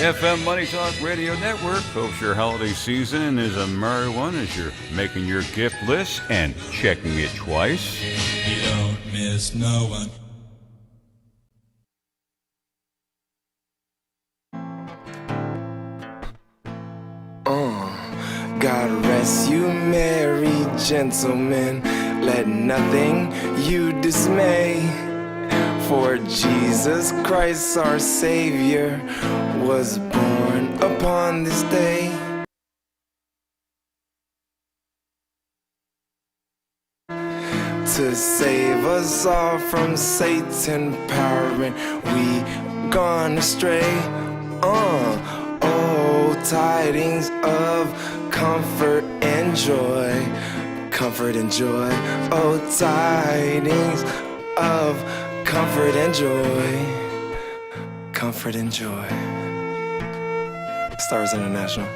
FM Money Talk Radio Network. Hope your holiday season is a merry one as you're making your gift list and checking it twice. You don't miss no one. God rest you, merry gentlemen. Let nothing you dismay. For Jesus Christ our Savior was born upon this day. To save us all from Satan power when we gone astray. Oh, tidings of comfort and joy. Comfort and joy. Oh, tidings of comfort and joy. Comfort and joy. Stars International.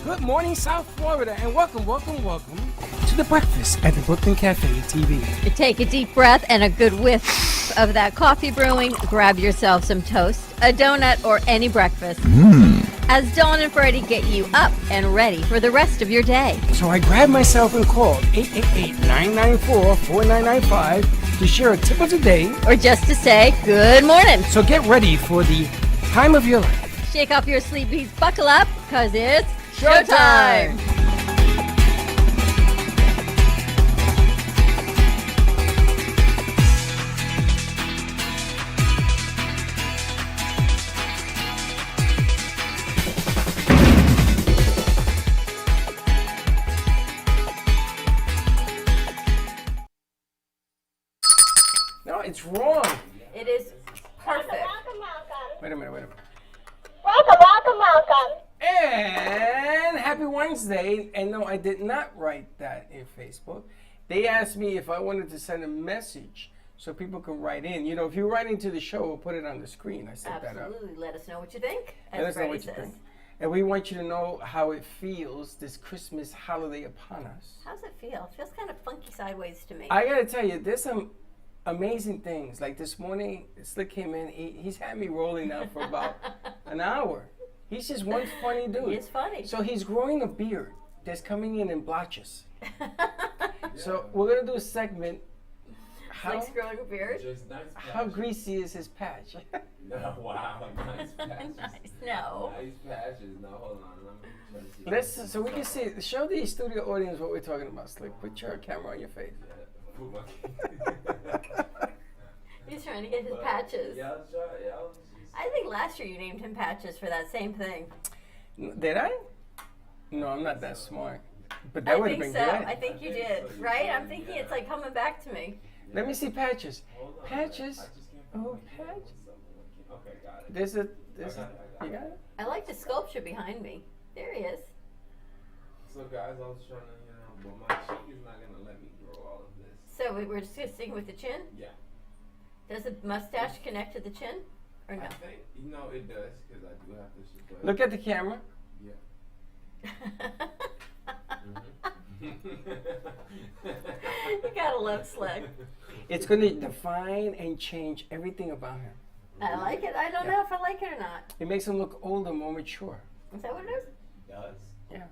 Good morning, South Florida, and welcome to the breakfast at the Brooklyn Cafe TV. Take a deep breath and a good whiff of that coffee brewing. Grab yourself some toast, a donut, or any breakfast. As Dawn and Freddie get you up and ready for the rest of your day. So I grabbed myself and called 888-994-4995 to share a tip of the day, Or just to say good morning. so get ready for the time of your life. Shake off your sleepies, buckle up, because it's showtime. No, it's wrong. It is perfect. Wait a minute. Welcome. And happy Wednesday. And no, I did not write that in Facebook. They asked me if I wanted to send a message so people can write in. You know, if you're writing to the show, we'll put it on the screen. I set that up. Absolutely. Let us know what you think, Let as us know Freddie what you says. think. And we want you to know how it feels this Christmas holiday upon us. How's it feel? It feels kind of funky sideways to me. I gotta tell you, there's some amazing things. Like this morning, Slick came in. He's had me rolling now for about an hour. He's just one funny dude. He's funny. So he's growing a beard that's coming in blotches. So we're gonna do a segment. Slick's growing a beard. Just nice How greasy is his patch? No, wow, nice patches. Nice. No. Nice patches. No, hold on. Let me try to see. So we can see. Show the studio audience what we're talking about, Slick. Put your camera on your face. Put my- He's trying to get his patches. Yeah, I'll try. Yeah, I'll just- I think last year you named him Patches for that same thing. Did I? No, I'm not that smart. But that would have been so. good. I think you did, right? I'm thinking it's like coming back to me. Let me see patches. Hold on. Patches. I just can't Oh, find patch. Okay, got it. There's a. I got it. You got it? I like the sculpture behind me. There he is. So, guys, I was trying to, but my cheek is not going to let me grow all of this. So we're just gonna stick with the chin? Yeah. Does the mustache connect to the chin? Or no? I think, it does, because I do have to shit. Look at the camera. Yeah. You gotta love Slick. It's going to define and change everything about him. I like it. I don't know if I like it or not. It makes him look older, more mature. Is that what it is? Does? Yeah.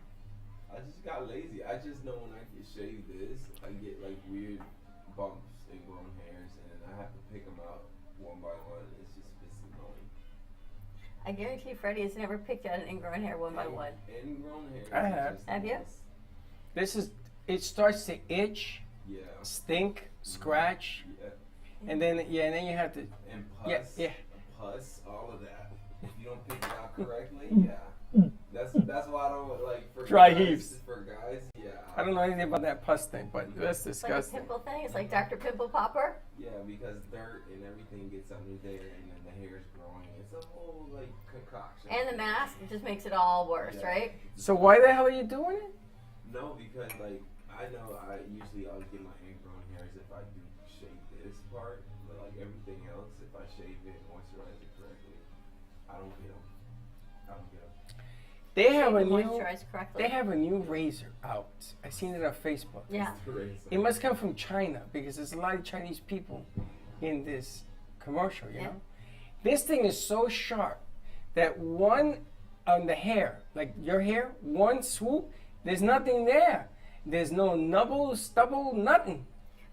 I just got lazy. I just know when I get shave this, I get like weird bumps and grown hairs, and I have to pick them out one by one. It's annoying. I guarantee Freddie has never picked out an ingrown hair one by one. Ingrown hair. I have. Have you? It starts to itch, Yeah. stink, scratch, Yeah. and then then you have to. And pus. Yeah. Pus, all of that. If you don't pick it out correctly, yeah. That's why I don't like for Dry guys, heaves. For guys, yeah. I don't know anything about that pus thing, but that's It's like a disgusting. pimple thing. It's like Dr. Pimple Popper. Yeah, because dirt and everything gets under there, and then the hair is growing. It's a whole like concoction. And the mask just makes it all worse, Yeah. right? So why the hell are you doing it? No, because like I know I usually always get my ingrown hairs if I do shave this part, but like everything else, if I shave it, moisturize it correctly, I don't get them. They have a Shave and new. moisturize correctly. They have a new razor out. I seen it on Facebook. Yeah. It must come from China because there's a lot of Chinese people in this commercial, you Yeah. know? This thing is so sharp that one on the hair, like your hair, one swoop, there's nothing there. There's no nubble, stubble, nothing.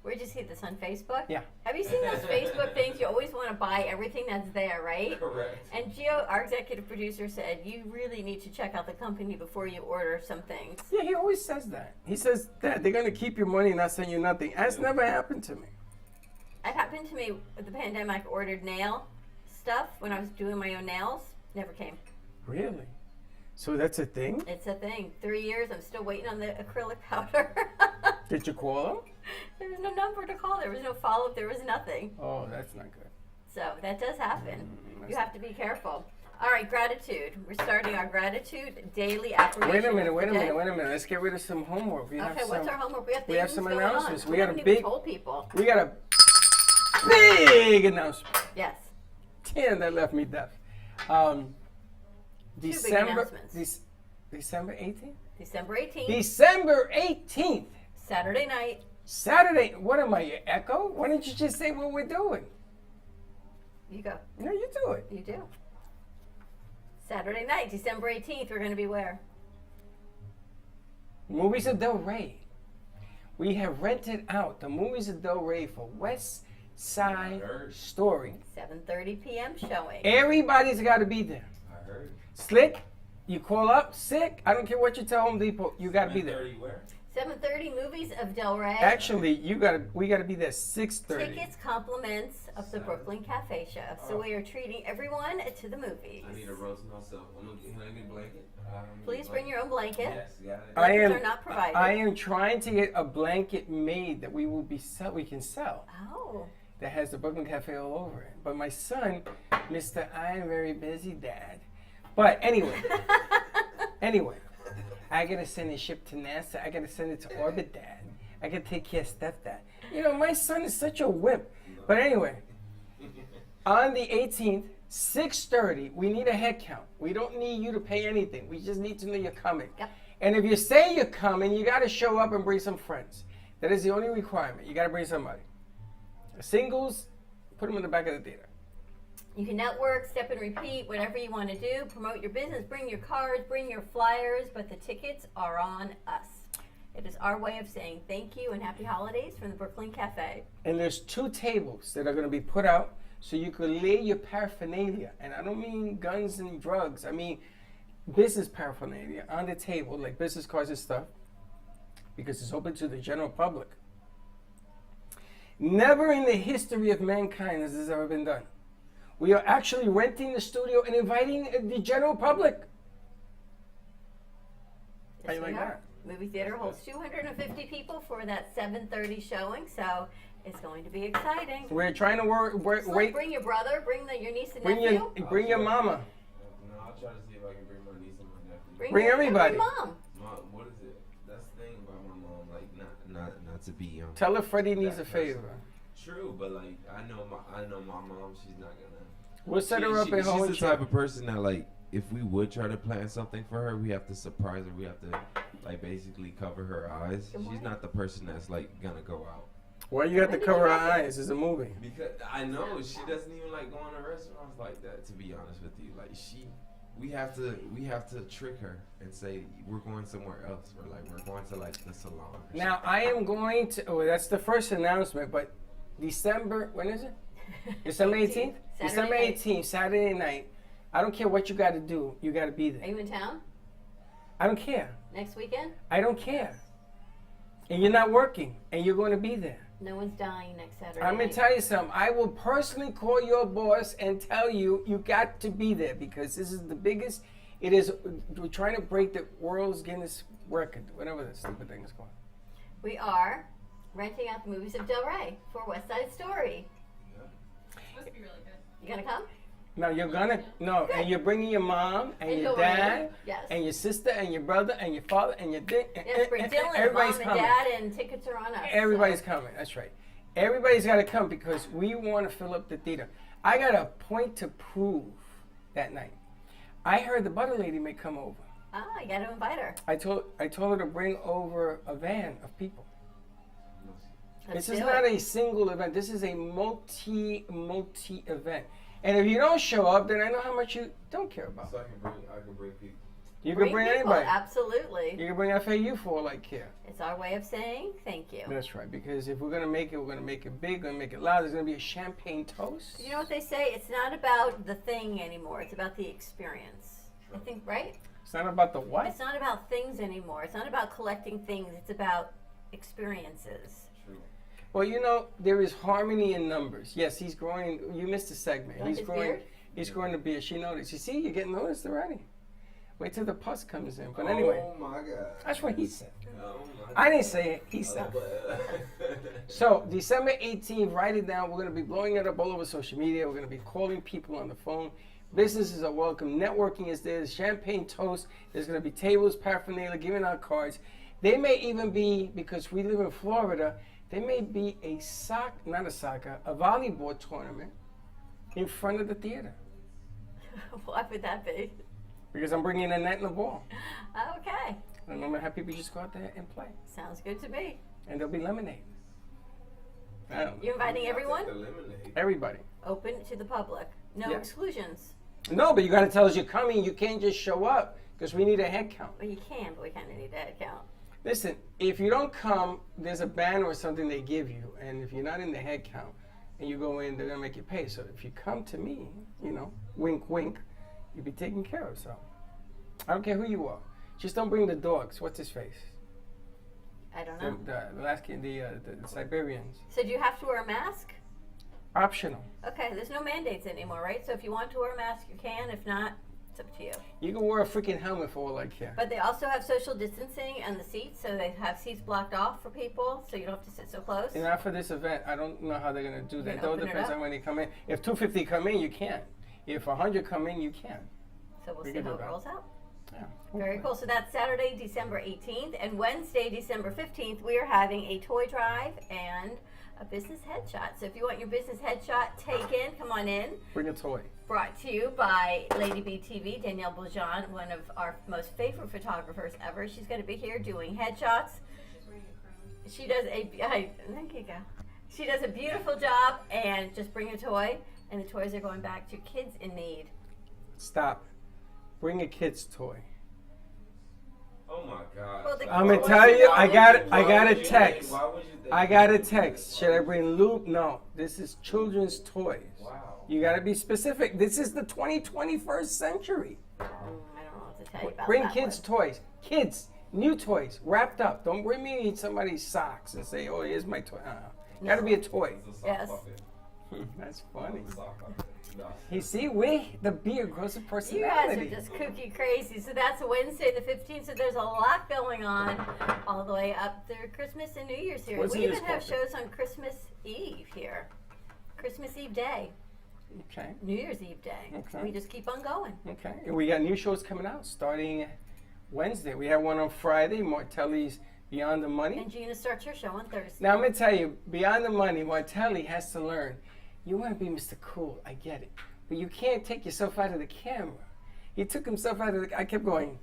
Where'd you see this, on Facebook? Yeah. Have you seen those Facebook things? You always want to buy everything that's there, right? Correct. And Gio, our executive producer, said you really need to check out the company before you order some things. Yeah, he always says that. He says that they're going to keep your money and not send you nothing. That's never happened to me. It happened to me with the pandemic. I ordered nail stuff when I was doing my own nails. Never came. Really? So that's a thing? It's a thing. 3 years. I'm still waiting on the acrylic powder. Did you call them? There was no number to call. There was no follow-up. There was nothing. Oh, that's not good. So that does happen. You have to be careful. All right, gratitude. We're starting our gratitude daily affirmation. Wait a minute. of the day. Let's get rid of some homework. We Okay, what's our homework? We have, we have things some going announcements. On. We got a haven't even big- told people. We got a big announcement. Yes. Damn, that left me deaf. big December, announcements. December 18th? December 18th, December 18th. Saturday night. Saturday. What am I, your echo? Why don't you just say what we're doing? You go. No, you do it. You do. Saturday night, December 18th, we're going to be where? Movies of Del Rey. We have rented out the Movies of Del Rey for West Side Story. 7:30 p.m. showing. Everybody's got to be there. I heard. Slick, you call up. Sick, I don't care what you tell Home Depot. You got to be there. 30 where? 7:30 Movies of Del Rey. Actually, we got to be there 6:30. Tickets, compliments of the Brooklyn Cafe Show. So we are treating everyone to the movies. I need a roast myself. Can I get a blanket? Please bring your own blanket. Yes, got it. Blankets are not provided. I am trying to get a blanket made that we can sell. Oh. That has the Brooklyn Cafe all over it. But my son, Mr. I am very busy dad. But anyway, I gotta send it shipped to NASA. I gotta send it to Orbit Dad. I gotta take care of Steph Dad. You know, my son is such a wimp. But anyway, on the 18th, 6:30, we need a head count. We don't need you to pay anything. We just need to know you're coming. Yep. And if you say you're coming, you gotta show up and bring some friends. That is the only requirement. You gotta bring somebody. Singles, put them in the back of the theater. You can network, step and repeat, whatever you want to do. Promote your business, bring your cards, bring your flyers, but the tickets are on us. It is our way of saying thank you and happy holidays from the Brooklyn Cafe. And there's 2 tables that are going to be put out so you can lay your paraphernalia. And I don't mean guns and drugs. I mean business paraphernalia on the table, like business cards and stuff, because it's open to the general public. Never in the history of mankind has this ever been done. We are actually renting the studio and inviting the general public. How Yes, you we like are. that? Movie theater holds 250 people for that 7:30 showing, so it's going to be exciting. We're trying to wait. Bring your brother, bring your niece and Bring nephew. your mama. No, I'll try to see if I can bring my niece and my nephew. Bring everybody. Your mom. Mom, what is it? That's the thing about my mom, like not to be Tell her Freddie needs a that favor. person. True, but like I know my mom. She's not gonna. We'll set her up at home. She's the type of person that like if we would try to plan something for her, we have to surprise her. We have to like basically cover her eyes. She's not the person that's like gonna go out. Why you have to cover her eyes? It's a movie. Because I know she doesn't even like going to restaurants like that. To be honest with you, like we have to trick her and say we're going somewhere else. We're going to like the salon. Now I am going to. Oh, that's the first announcement. But December. When is it? December 18th. December 18th, Saturday night. I don't care what you got to do. You got to be Are there. you in town I don't care. next weekend? I don't care. And you're not working, and you're going to be there. No one's dying next Saturday. I'm going night. to tell you something. I will personally call your boss and tell you got to be there because this is the biggest. It is. We're trying to break the world's Guinness record, whatever the stupid thing is called. We are renting out the movies of Del Rey for West Side Story. Must be really good. You gonna come? No, you're gonna and you're bringing your mom and your Dorian, dad yes. and your sister and your brother and your father and your dick. Yes, bring Dylan, everybody's mom and coming. dad, and tickets are on us. Everybody's so. coming. That's right. Everybody's got to come because we want to fill up the theater. I got a point to prove that night. I heard the butter lady may come over. Ah, you gotta invite her. I told her to bring over a van of people. Let's This is do not it. a single event. This is a multi event. And if you don't show up, then I know how much you don't care about. So I can bring people. You can bring people, anybody. Absolutely. You can bring FAU for all I care. It's our way of saying thank you. That's right. Because if we're gonna make it, we're gonna make it big. We're gonna make it loud. There's gonna be a champagne toast. You know what they say? It's not about the thing anymore. It's about the experience. I think, right? It's not about the what? It's not about things anymore. It's not about collecting things. It's about experiences. Well, you know, there is harmony in numbers. Yes, he's growing. You missed a segment. Like He's his growing. beard? He's growing the beard. She noticed. You see, you're getting noticed already. Wait till the pus comes in. But anyway, Oh my God. that's what he said. Oh my I didn't say it. He said it. So December 18th, write it down. We're going to be blowing it up all over social media. We're going to be calling people on the phone. Businesses are welcome. Networking is there. There's champagne toast. There's going to be tables, paraphernalia, giving out cards. They may even be, because we live in Florida, there may be a volleyball tournament in front of the theater. Why would that be? Because I'm bringing a net and a ball. Okay. And I'm going to have people just go out there and play. Sounds good to me. And there'll be lemonade. I don't know. You inviting everyone? The lemonade. Everybody. Open to the public. No Yeah. exclusions. No, but you got to tell us you're coming. You can't just show up because we need a head count. Well, you can, but we kind of need a head count. Listen, if you don't come, there's a banner or something they give you. And if you're not in the head count and you go in, they're going to make you pay. So if you come to me, wink, wink, you'll be taken care of. So I don't care who you are. Just don't bring the dogs. What's his face? I don't know. The last kid, the Siberians. So do you have to wear a mask? Optional. Okay, there's no mandates anymore, right? So if you want to wear a mask, you can. If not, it's up to you. You can wear a freaking helmet for all I care. But they also have social distancing on the seats, so they have seats blocked off for people, so you don't have to sit so close. And not for this event. I don't know how they're going to do that. can It all open it depends up. on when they come in. If 250 come in, you can. If 100 come in, you can. So we'll We see can how do it that. rolls out. Yeah. Very cool. So that's Saturday, December 18th, and Wednesday, December 15th, we are having a toy drive and a business headshot. So if you want your business headshot taken, come on in. Bring a toy. Brought to you by Lady B TV, Danielle Bourgeon, one of our most favorite photographers ever. She's going to be here doing headshots. She does thank you, go. She does a beautiful job, and just bring a toy, and the toys are going back to kids in need. Stop. Bring a kid's toy. Oh my God. Well, the I'm gonna kids- tell you, I got a Why would you text. think- why would you think- I got a text. Should I bring Luke? No. This is children's toys. Wow. You got to be specific. This is the 21st century. I don't know what to tell you about Bring that kids' one. toys. Kids, new toys, wrapped up. Don't bring me somebody's socks and say, "Oh, here's my toy." Got to be a toy. It's a sock Yes. puppet. That's funny. It's a sock puppet. No. You see, the beard grows a You guys personality. are just kooky crazy. So that's Wednesday the 15th. So there's a lot going on all the way up through Christmas and New Year's here. What's We in even this have bucket? shows on Christmas Eve here. Christmas Eve day. Okay. New Year's Eve day. Okay. We just keep on going. Okay. And we got new shows coming out starting Wednesday. We have one on Friday, Martelli's Beyond the Money. And Gina starts her show on Thursday. Now I'm gonna tell you, Beyond the Money, Martelli has to learn. You want to be Mr. Cool, I get it, but you can't take yourself out of the camera. He took himself out of the. I kept going,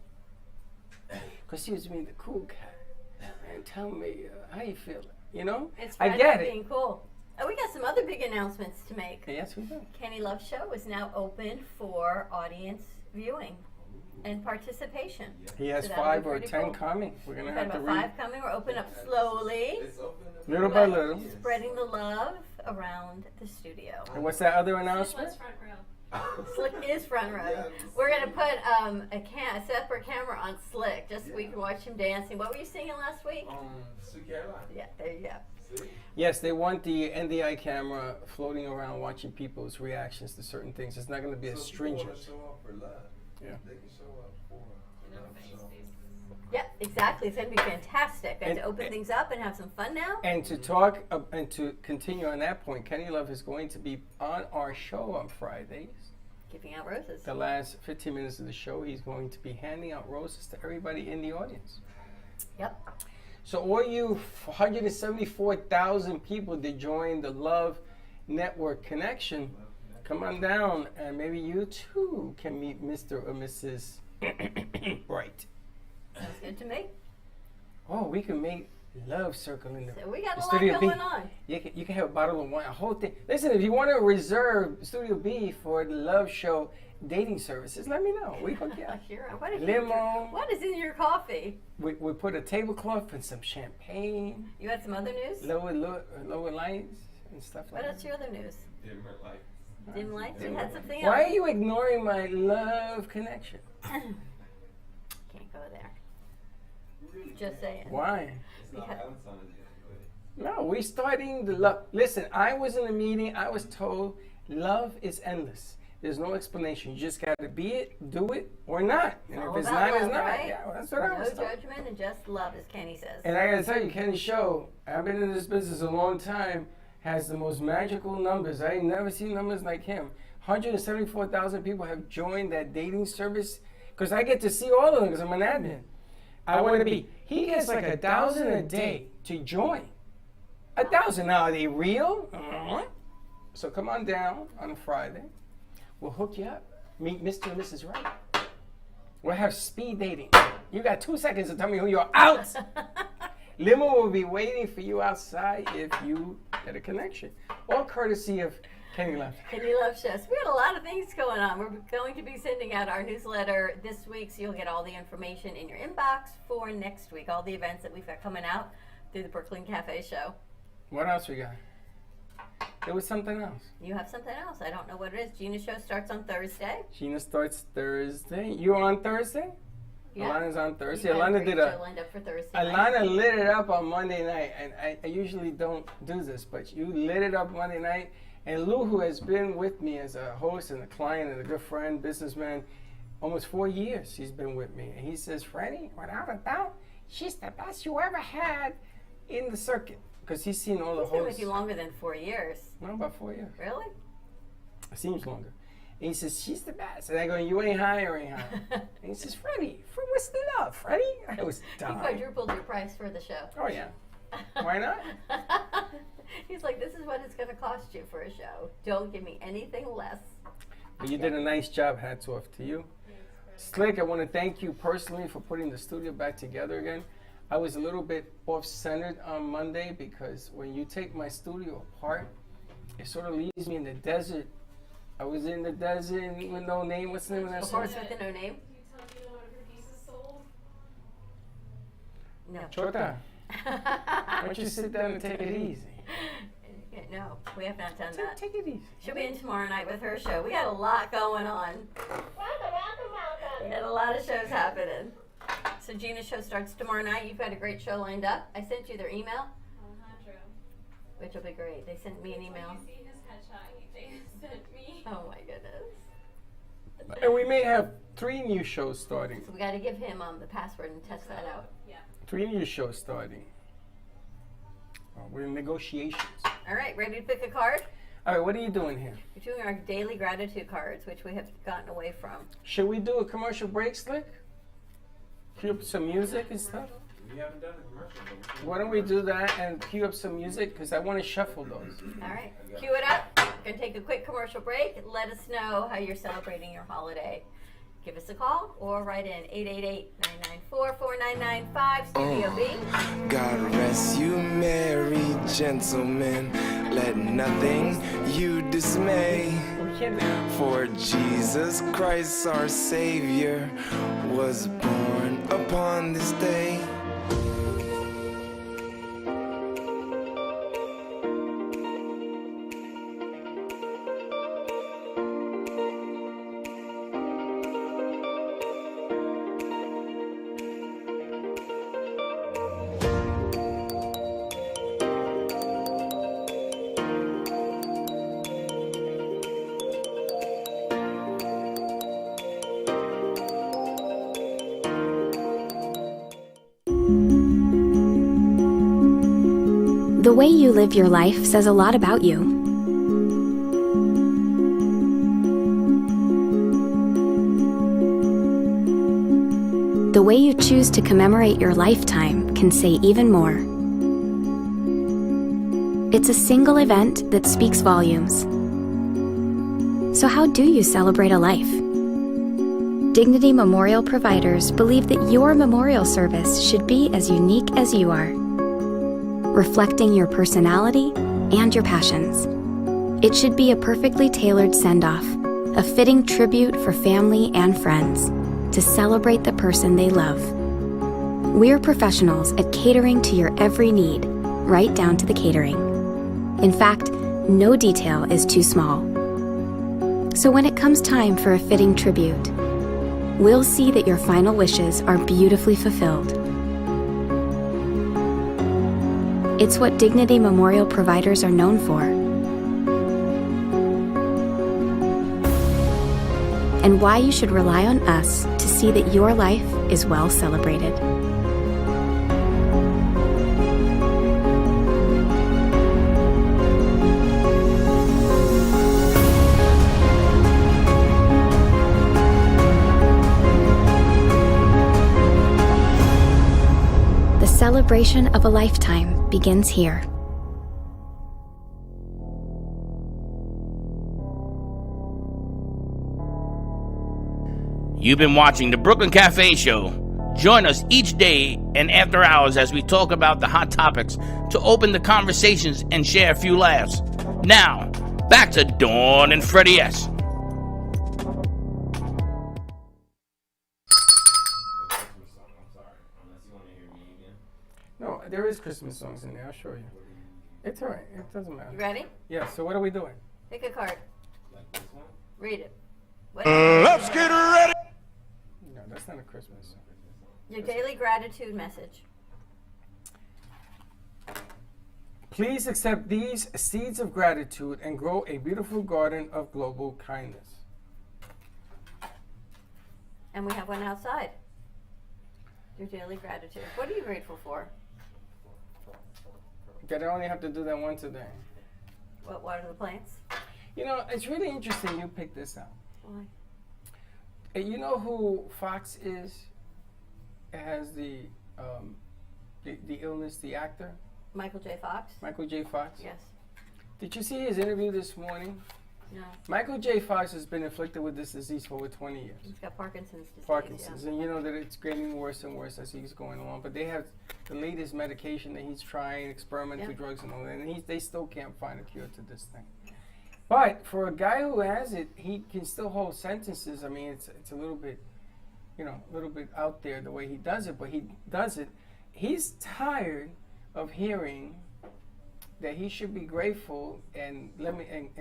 because he was being the cool guy, and tell me how you feel. You know, It's I Friday get it. being cool. Oh, we got some other big announcements to make. Yes, we do. Kenny Love Show is now open for audience viewing and participation. He has So that'll 5 be or pretty 10 cool. coming. We're going We've to got have to about read 5 coming. We're opening up slowly. It's open little by but little. Spreading the love around the studio. And what's that other This announcement? one's front row. Slick is front row. Yes. We're gonna put a separate camera on Slick, just so we can watch him dancing. What were you singing last week? Sweet Caroline. Yeah, there you go. See? Yes, they want the NDI camera floating around watching people's reactions to certain things. It's not going to be as So people wanna stringent. show up for love. Yeah. They can show up for love. So. Yeah, exactly. It's gonna be fantastic. And to And- open things up and have some fun now. And to talk and to continue on that point, Kenny Love is going to be on our show on Fridays. Giving out roses. The last 15 minutes of the show, he's going to be handing out roses to everybody in the audience. Yep. So all you 174,000 people that joined the Love Network Connection, come on down and maybe you too can meet Mr. or Mrs. Bright. Sounds good to me. Oh, we can make Love Circle in the So we got a the lot Studio B. going on. You can have a bottle of wine, a whole thing. Listen, if you want to reserve Studio B for the Love Show dating services, let me know. We can get Here, what is, limo. what is in your coffee? We put a tablecloth and some champagne, You had some other news? lower lights and stuff like What that. else your other news? Dimmer lights. Dim lights? You had something Why are else? you ignoring my love connection? Can't go there. Just saying. Why? It's not Because- Valentine's yet, but No, we starting the love. Listen, I was in a meeting. I was told love is endless. There's no explanation. You just got to be it, do it, or not. And All if it's about not, love, it's not. right? Yeah, well, that's what I No was told. judgment and just love, as Kenny says. And I gotta tell you, Kenny Show, I've been in this business a long time, has the most magical numbers. I ain't never seen numbers like him. 174,000 people have joined that dating service because I get to see all of them because I'm an admin. I want to be. He gets like 1,000 a day to join. 1,000. Now, are they real? So come on down on Friday. We'll hook you up. Meet Mr. and Mrs. Right. We'll have speed dating. You got 2 seconds to tell me who you're out. Limo will be waiting for you outside if you get a connection. All courtesy of Kenny Love. Kenny loves us. We got a lot of things going on. We're going to be sending out our newsletter this week, so you'll get all the information in your inbox for next week. All the events that we've got coming out through the Brooklyn Cafe Show. What else we got? There was something else. You have something else. I don't know what it is. Gina's show starts on Thursday. Gina starts Thursday. You on Thursday? Yeah. Alana's on Thursday. You've got Alana great did show a. lined up for Thursday night. Alana lit it up on Monday night, and I usually don't do this, but you lit it up Monday night. And Lou, who has been with me as a host and a client and a good friend, businessman, almost 4 years he's been with me. And he says, Freddie, without a doubt, she's the best you ever had in the circuit. Because he's seen all the He's been hosts. with you longer than 4 years. No, about 4 years. Really? It seems longer. And he says, she's the best. And I go, you ain't high or ain't high. And he says, Freddie, what's the love, Freddie? I was You dying. quadrupled your price for the show. Oh, yeah. Why not? He's like, this is what it's going to cost you for a show. Don't give me anything less. But you did a nice job. Hats off to you. Slick, I want to thank you personally for putting the studio back together again. I was a little bit off-centered on Monday because when you take my studio apart, it sort of leaves me in the desert. I was in the desert with no name. What's the name of that The song? horse with the no name? Can you tell Gina one of her pieces sold? No. Chota, why don't you sit down and take it easy? No, we have not done that. Take it easy. She'll be in tomorrow night with her show. We got a lot going on. We got a lot of shows happening. So Gina's show starts tomorrow night. You've got a great show lined up. I sent you their email, Alejandro. which will be great. They sent me an email. Have you seen his headshot they sent me? Oh my goodness. And we may have 3 new shows starting. So we got to give him the password and test that out. Yeah. 3 new shows starting. We're in negotiations. All right, ready to pick a card? All right, what are you doing here? We're doing our daily gratitude cards, which we have gotten away from. Should we do a commercial break, Slick? Cue up some music and stuff? we haven't done a commercial. But Why don't we do that and cue up some music? Because I want to shuffle those. All right, cue it up. We're going to take a quick commercial break. Let us know how you're celebrating your holiday. Give us a call or write in 888-994-4995 Studio B. God rest you, merry gentlemen. let nothing you dismay. We can't. For Jesus Christ our Savior was born upon this day. The way you live your life says a lot about you. The way you choose to commemorate your lifetime can say even more. It's a single event that speaks volumes. So how do you celebrate a life? Dignity Memorial providers believe that your memorial service should be as unique as you are, reflecting your personality and your passions. It should be a perfectly tailored send-off, a fitting tribute for family and friends to celebrate the person they love. We're professionals at catering to your every need, right down to the catering. In fact, no detail is too small. So when it comes time for a fitting tribute, we'll see that your final wishes are beautifully fulfilled. It's what Dignity Memorial providers are known for. And why you should rely on us to see that your life is well celebrated. The celebration of a lifetime begins here. You've been watching the Brooklyn Cafe Show. Join us each day and after hours as we talk about the hot topics to open the conversations and share a few laughs. Now, back to Dawn and Freddie S. No, there is Christmas songs in there. I'll show you. It's all right. It doesn't matter. You ready? Yeah. So what are we doing? Pick a card. Read it. What Let's get ready. No, that's not a Christmas song. Your daily gratitude message. Please accept these seeds of gratitude and grow a beautiful garden of global kindness. And we have one outside. Your daily gratitude. What are you grateful for? That I only have to do that once a day. What water the plants? You know, it's really interesting you picked this out. Why? And you know who Fox is? It has the illness, the actor? Michael J. Fox? Michael J. Fox? Yes. Did you see his interview this morning? No. Michael J. Fox has been afflicted with this disease for over 20 years. He's got Parkinson's disease. Parkinson's. Yeah. And you know that it's getting worse and worse as he's going along. But they have the latest medication that he's trying, experimental drugs and all that. And they still can't find a cure to this thing. But for a guy who has it, he can still hold sentences. I mean, it's a little bit, a little bit out there the way he does it. But he does it. He's tired of hearing that he should be grateful and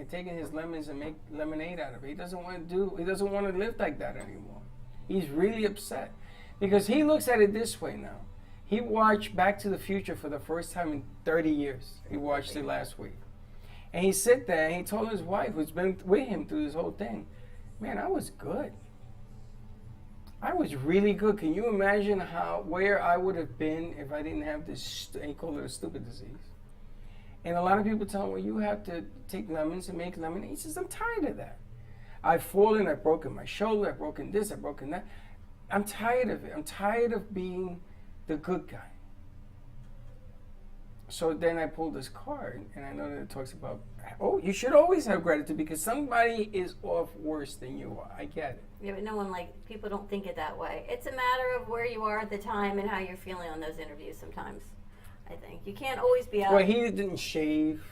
taking his lemons and make lemonade out of it. He doesn't want to live like that anymore. He's really upset because he looks at it this way now. He watched Back to the Future for the first time in 30 years. He watched it last week. And he sat there and he told his wife, who's been with him through this whole thing, man, I was good. I was really good. Can you imagine where I would have been if I didn't have this, he called it a stupid disease. And a lot of people tell him, well, you have to take lemons and make lemonade. He says, I'm tired of that. I've fallen, I've broken my shoulder, I've broken this, I've broken that. I'm tired of it. I'm tired of being the good guy. So then I pulled this card, and I know that it talks about, you should always have gratitude because somebody is off worse than you are. I get it. Yeah, but people don't think it that way. It's a matter of where you are at the time and how you're feeling on those interviews sometimes, I think. You can't always be out. Well, he didn't shave.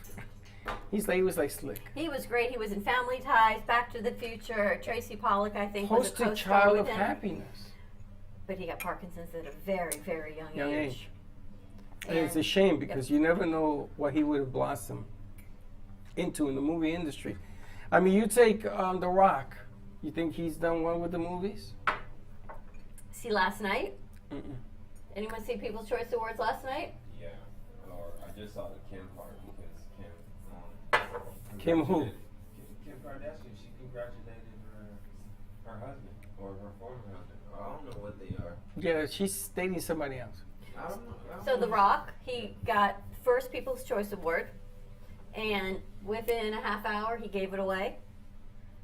He was like slick. He was great. He was in Family Ties, Back to the Future. Tracy Pollock, I think, was a Poster co-star child with of him. happiness. But he got Parkinson's at a very, very young Young age. age. And it's a shame because you never know what he would have blossomed into in the movie industry. I mean, you take The Rock. You think he's done well with the movies? See last night? Mm-mm. Anyone see People's Choice Awards last night? Yeah. Or I just saw the Kim part because Kim who? Kim Kardashian. She congratulated her husband or her former husband. I don't know what they are. Yeah, she's dating somebody else. I don't know. So The Rock, he got first People's Choice Award, and within a half hour, he gave it away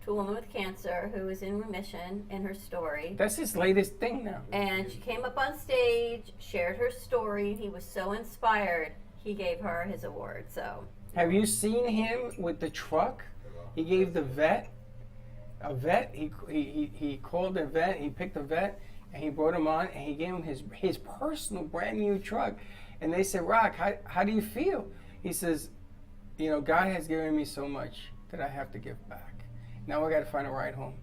to a woman with cancer who was in remission in her story. That's his latest thing now. And she came up on stage, shared her story. He was so inspired, he gave her his award. So, Have you seen him with the truck? He gave a vet. He called a vet. He picked a vet, and he brought him on, and he gave him his personal brand new truck. And they said, Rock, how do you feel? He says, you know, God has given me so much that I have to give back. Now I got to find a ride home.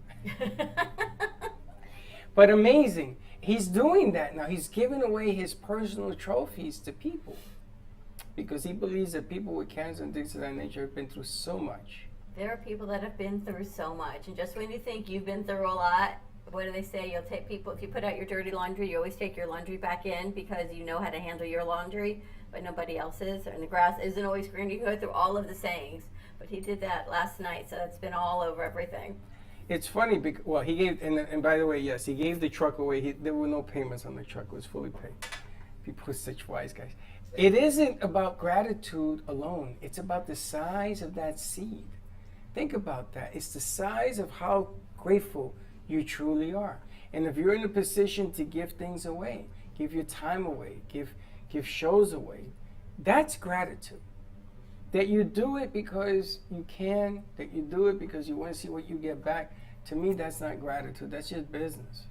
But amazing. He's doing that now. He's giving away his personal trophies to people because he believes that people with cancer and things of that nature have been through so much. there are people that have been through so much. And just when you think you've been through a lot, what do they say? You'll take people, if you put out your dirty laundry, you always take your laundry back in because you know how to handle your laundry, but nobody else's. And the grass isn't always green. You can go through all of the sayings. But he did that last night, so it's been all over everything. It's funny because, well, he gave, and by the way, yes, he gave the truck away. There were no payments on the truck. It was fully paid. People are such wise guys. It isn't about gratitude alone. It's about the size of that seed. Think about that. It's the size of how grateful you truly are. And if you're in a position to give things away, give your time away, give shows away, that's gratitude. That you do it because you can, that you do it because you want to see what you get back. To me, that's not gratitude. That's just business.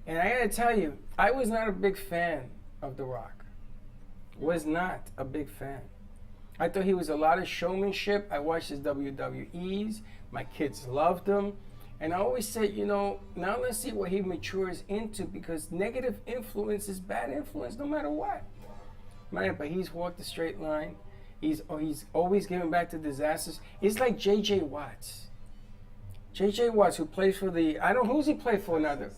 And I gotta tell you, I was not a big fan of The Rock. Was not a big fan. I thought he was a lot of showmanship. I watched his WWEs. My kids loved him. And I always said, you know, now let's see what he matures into, because negative influence is bad influence no matter what. Man, but he's walked a straight line. He's always giving back to disasters. It's like J.J. Watts. J.J. Watts, who plays for the, I don't know, who's he play for now? The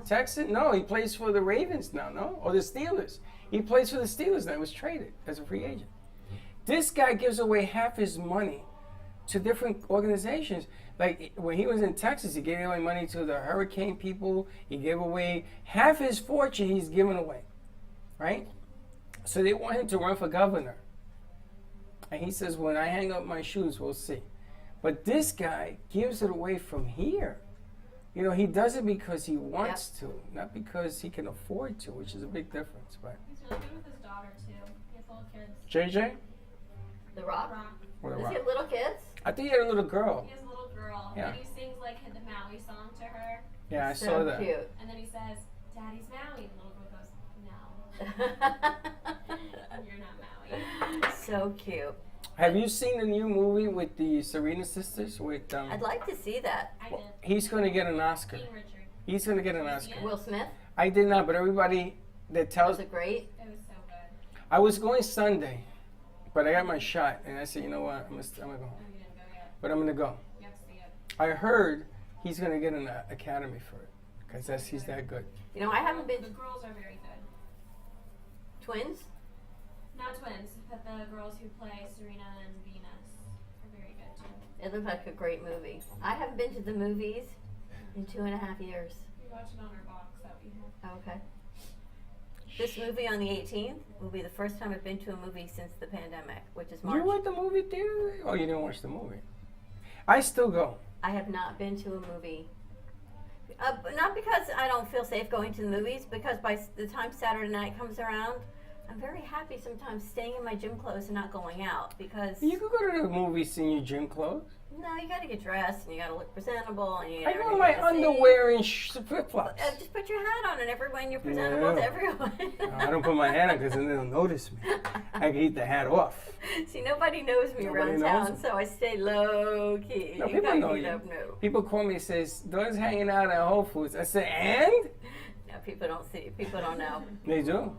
Texans? No, he plays for the Ravens now, no? Or the Steelers. He plays for the Steelers now. He was traded as a free agent. This guy gives away half his money to different organizations. Like when he was in Texas, he gave away money to the hurricane people. He gave away half his fortune he's given away, right? So they want him to run for governor. And he says, when I hang up my shoes, we'll see. But this guy gives it away from here. You know, he does it because he wants to, not because he can afford to, which is a big difference. But He's really good with his daughter, too. He has little kids. JJ? The Rock? Or The Does Rock? he have little kids? I think he had a little girl. He has a little girl. Yeah. And he sings like the Maui song to her. Yeah, I So saw that. cute. And then he says, Daddy's Maui. And the little girl goes, no. You're not Maui. So cute. Have you seen the new movie with the Serena sisters? With I'd like to see that. I did. he's going to get an Oscar. King Richard. He's going to get an Oscar. Will Smith? I did not, but everybody that tells Was it great? It was so good. I was going Sunday, but I got my shot, and I said, you know what, I'm gonna go home. Oh, you didn't go yet. But I'm gonna go. You have to see it. I heard he's gonna get an Academy for it, because he's that good. You know, I haven't been The girls are very good. twins. Not twins, but the girls who play Serena and Venus are very good too. It looked like a great movie. I haven't been to the movies in 2.5 years. We watch it on our box that we have. Okay. This movie on the 18th will be the first time I've been to a movie since the pandemic, which is March. You went to the movie theater? Oh, you didn't watch the movie. I still go. I have not been to a movie. But not because I don't feel safe going to the movies, because by the time Saturday night comes around, I'm very happy sometimes staying in my gym clothes and not going out, because You could go to the movies in your gym clothes. No, you gotta get dressed and you gotta look presentable and you I gotta got my underwear and flip-flops. Just put your hat on and everyone you're presentable to everyone. I don't put my hat on because then they'll notice me. I can keep the hat off. See, nobody knows me around town, so I stay low key. No, people know you. People call me and says, Dawn's hanging out at Whole Foods. I say, and? No, people don't see. People don't know. They do.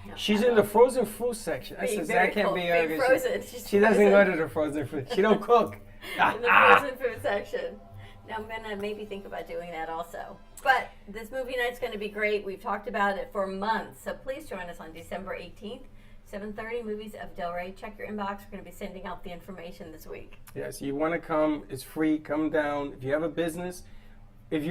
No, she's in the frozen fruit section. I says, that can't be her. Frozen. She doesn't go to the frozen fruit. She don't cook. In the frozen food section. Now I'm gonna maybe think about doing that also. But this movie night's gonna be great. We've talked about it for months, so please join us on December 18th, 7:30. Movies of Del Rey. Check your inbox. We're gonna be sending out the information this week. Yes, you want to come? It's free. Come down. If you have a business, and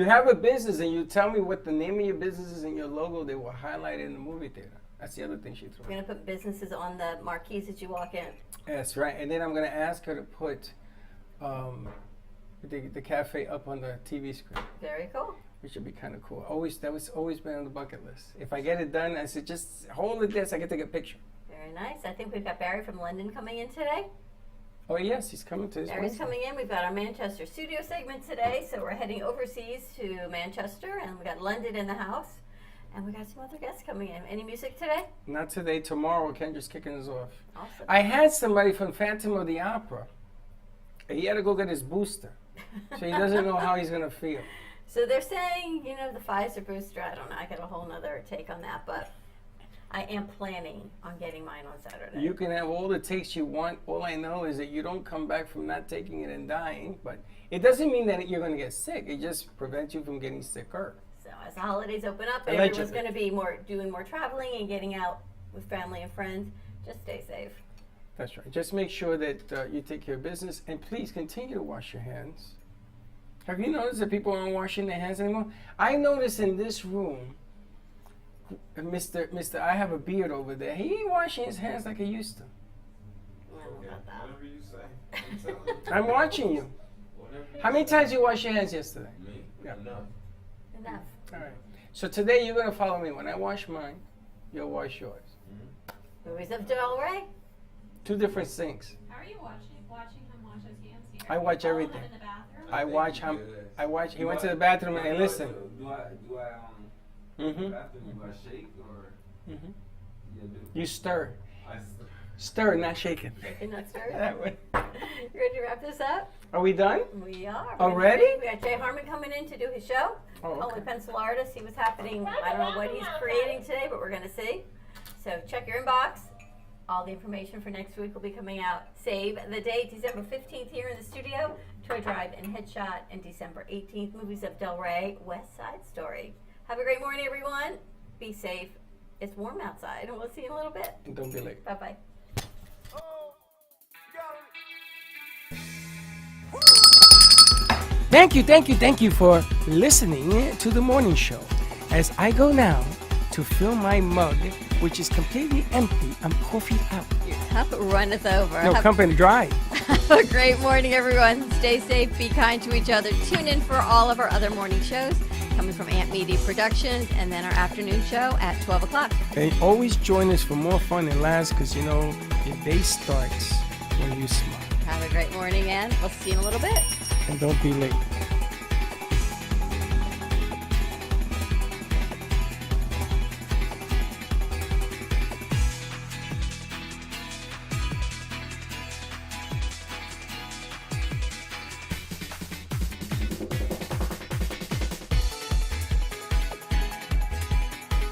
you tell me what the name of your business is and your logo, they will highlight it in the movie theater. That's the other thing she threw. We're gonna put businesses on the marquees as you walk in. That's right, and then I'm gonna ask her to put the cafe up on the TV screen. Very cool. Which would be kind of cool. That was always been on the bucket list. If I get it done, I said just hold it there so I can take a picture. Very nice. I think we've got Barry from London coming in today. Oh yes, he's coming to his Barry's coming in. We've got our Manchester studio segment today, so we're heading overseas to Manchester, and we got London in the house, and we got some other guests coming in. Any music today? Not today. Tomorrow, Kendra's kicking us off. Awesome. I had somebody from Phantom of the Opera. He had to go get his booster, so he doesn't know how he's gonna feel. So they're saying, the Pfizer booster. I don't know. I got a whole nother take on that, but I am planning on getting mine on Saturday. You can have all the takes you want. All I know is that you don't come back from not taking it and dying, but it doesn't mean that you're going to get sick. It just prevents you from getting sicker. So as the holidays open up and everyone's going to be doing more traveling and getting out with family and friends, just stay safe. That's right. Just make sure that you take care of business, and please continue to wash your hands. Have you noticed that people aren't washing their hands anymore? I noticed in this room, Mr. I have a beard over there. He ain't washing his hands like he used to. Whatever you say. I'm watching you. How many times you wash your hands yesterday? Me? Yeah. Enough. All right. So today you're going to follow me. When I wash mine, you'll wash yours. Mm-hmm. Movies of Del Rey? 2 different sinks. How are you watching him wash his hands here? I watch everything. Him in the bathroom? I watch. He went to the bathroom and listen. Do I bathroom, do I shake or? You stir. I stir, not shaking. Not stir. That way. You ready to wrap this up? Are we done? We are. Already? We got Jay Harmon coming in to do his show. Only pencil artist. See what's happening. I don't know what he's creating today, but we're going to see. So check your inbox. All the information for next week will be coming out. Save the date, December 15th here in the studio. Toy Drive and Headshot. And December 18th, Movies of Del Rey, West Side Story. Have a great morning, everyone. Be safe. It's warm outside, and we'll see you in a little bit. And don't be late. Bye-bye. Thank you for listening to the morning show. As I go now to fill my mug, which is completely empty, I'm coffee out. Your cup runneth over. No, cup and dry. Have a great morning, everyone. Stay safe, be kind to each other. Tune in for all of our other morning shows coming from Ant Media Productions, and then our afternoon show at 12 o'clock. And always join us for more fun and laughs, because, your day starts when you smile. Have a great morning, and we'll see you in a little bit. And don't be late.